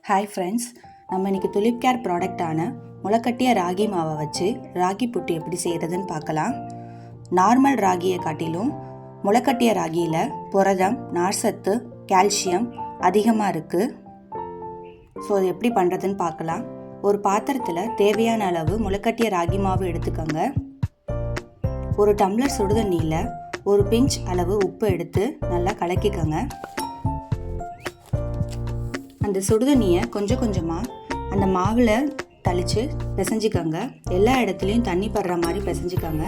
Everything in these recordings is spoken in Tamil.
ஹாய் ஃப்ரெண்ட்ஸ், நம்ம இன்றைக்கி துலிப் கேர் ப்ராடக்டான முளைக்கட்டிய ராகி மாவை வச்சு ராகி புட்டு எப்படி செய்கிறதுன்னு பார்க்கலாம். நார்மல் ராகியை காட்டிலும் முளைக்கட்டிய ராகியில் புரதம், நார்சத்து, கால்சியம் அதிகமாக இருக்குது. ஸோ அது எப்படி பண்ணுறதுன்னு பார்க்கலாம். ஒரு பாத்திரத்தில் தேவையான அளவு முளைக்கட்டிய ராகி மாவு எடுத்துக்கோங்க. ஒரு டம்ளர் சுடுதண்ணியில் ஒரு பிஞ்ச் அளவு உப்பு எடுத்து நல்லா கலக்கிக்கோங்க. அந்த சுடுதண்ணியை கொஞ்சம் கொஞ்சமாக அந்த மாவில் தளித்து பிசைஞ்சிக்கோங்க. எல்லா இடத்துலையும் தண்ணி படுற மாதிரி பிசைஞ்சிக்கோங்க.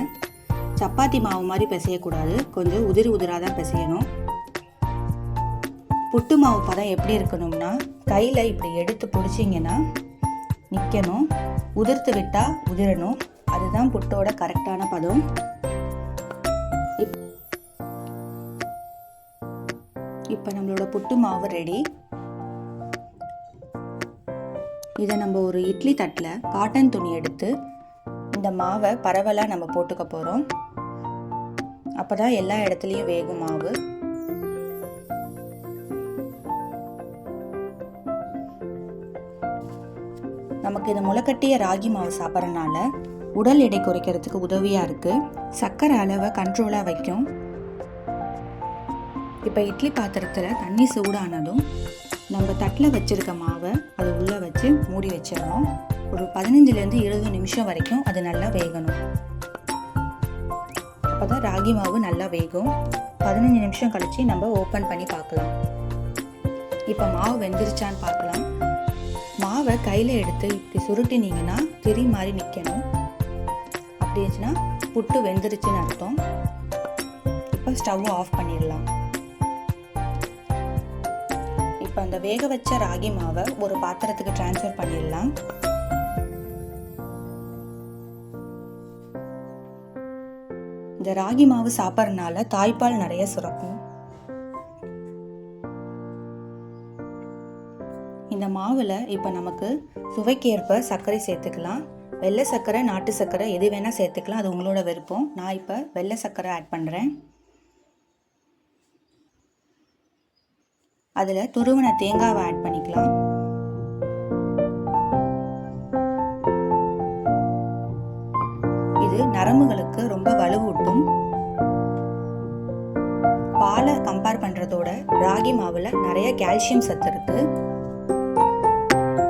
சப்பாத்தி மாவு மாதிரி பிசையக்கூடாது, கொஞ்சம் உதிராக தான் பிசையணும். புட்டு மாவு பதம் எப்படி இருக்கணும்னா, கையில் இப்படி எடுத்து பிடிச்சிங்கன்னா நிற்கணும், உதிர்த்து விட்டால் உதிரணும். அதுதான் புட்டோட கரெக்டான பதம். இப்போ நம்மளோட புட்டு மாவு ரெடி. இதை நம்ம ஒரு இட்லி தட்டில் காட்டன் துணி எடுத்து இந்த மாவை பரவலாக நம்ம போட்டுக்க போகிறோம். அப்போ தான் எல்லா இடத்துலையும் வேகும் மாவு. நமக்கு இந்த முளைக்கட்டிய ராகி மாவு சாப்பிட்றதுனால உடல் எடை குறைக்கிறதுக்கு உதவியாக இருக்குது. சர்க்கரை அளவை கண்ட்ரோலாக வைக்கும். இப்போ இட்லி பாத்திரத்தில் தண்ணி சூடானதும் நம்ம தட்டில் வச்சுருக்க மாவை அது உள்ளே வச்சு மூடி வச்சிடணும். ஒரு 15லேருந்து 20 நிமிஷம் வரைக்கும் அது நல்லா வேகணும். அப்போ தான் ராகி மாவு நல்லா வேகும். 15 நிமிஷம் கழித்து நம்ம ஓப்பன் பண்ணி பார்க்கலாம். இப்போ மாவு வெந்துருச்சான்னு பார்க்கலாம். மாவை கையில் எடுத்து இப்படி சுருட்டினீங்கன்னா திரி மாதிரி நிற்கணும். அப்படி இருந்துச்சுன்னா புட்டு வெந்துருச்சுன்னு அர்த்தம். இப்போ ஸ்டவ்வை ஆஃப் பண்ணிடலாம். இப்போ அந்த வேக வச்ச ராகி மாவை ஒரு பாத்திரத்துக்கு ட்ரான்ஸ்ஃபர் பண்ணிடலாம். இந்த ராகி மாவு சாப்பிட்றதுனால தாய்ப்பால் நிறைய சுரக்கும். இந்த மாவில் இப்போ நமக்கு சுவைக்கேற்ப சர்க்கரை சேர்த்துக்கலாம். வெள்ளை சர்க்கரை, நாட்டு சர்க்கரை எது வேணால் சேர்த்துக்கலாம், அது உங்களோட விருப்பம். நான் இப்போ வெள்ளை சர்க்கரை ஆட் பண்ணுறேன். அதில் துருவன தேங்காவை ஆட் பண்ணிக்கலாம். இது நரம்புகளுக்கு ரொம்ப வலுவூட்டும். பாலை கம்பேர் பண்ணுறதோட ராகி மாவில் நிறைய கால்சியம் சத்து இருக்கு.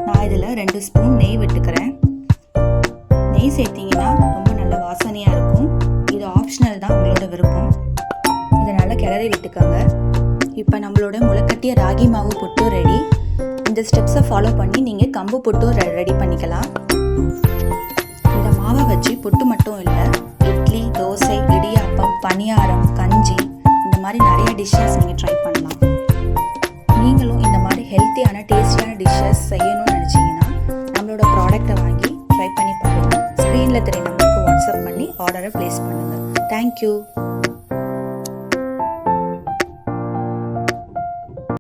நான் இதில் 2 ஸ்பூன் நெய் விட்டுக்கிறேன். நெய் சேர்த்திங்கன்னா ரொம்ப நல்ல வாசனையாக இருக்கும். இது ஆப்ஷனல் தான், உங்களோட விருப்பம். இதை நல்லா கிளறி விட்டுக்கோங்க. இப்போ நம்மளோட முளைக்கட்டிய ராகி மாவு புட்டு ரெடி. இந்த ஸ்டெப்ஸை ஃபாலோ பண்ணி நீங்கள் கம்பு புட்டும் ரெடி பண்ணிக்கலாம். இந்த மாவை வச்சு புட்டு மட்டும் இல்லை, இட்லி, தோசை, இடியாப்பம், பணியாரம், கஞ்சி, இந்த மாதிரி நிறைய டிஷ்ஷஸ் நீங்கள் ட்ரை பண்ணலாம். நீங்களும் இந்த மாதிரி ஹெல்த்தியான டேஸ்டியான டிஷ்ஷஸ் செய்யணும்னு நினச்சிங்கன்னா நம்மளோட ப்ராடக்டை வாங்கி ட்ரை பண்ணி பாருங்கள். ஸ்க்ரீனில் தெரிய நம்பருக்கு வாட்ஸ்அப் பண்ணி ஆர்டரை ப்ளேஸ் பண்ணுங்கள். தேங்க்யூ.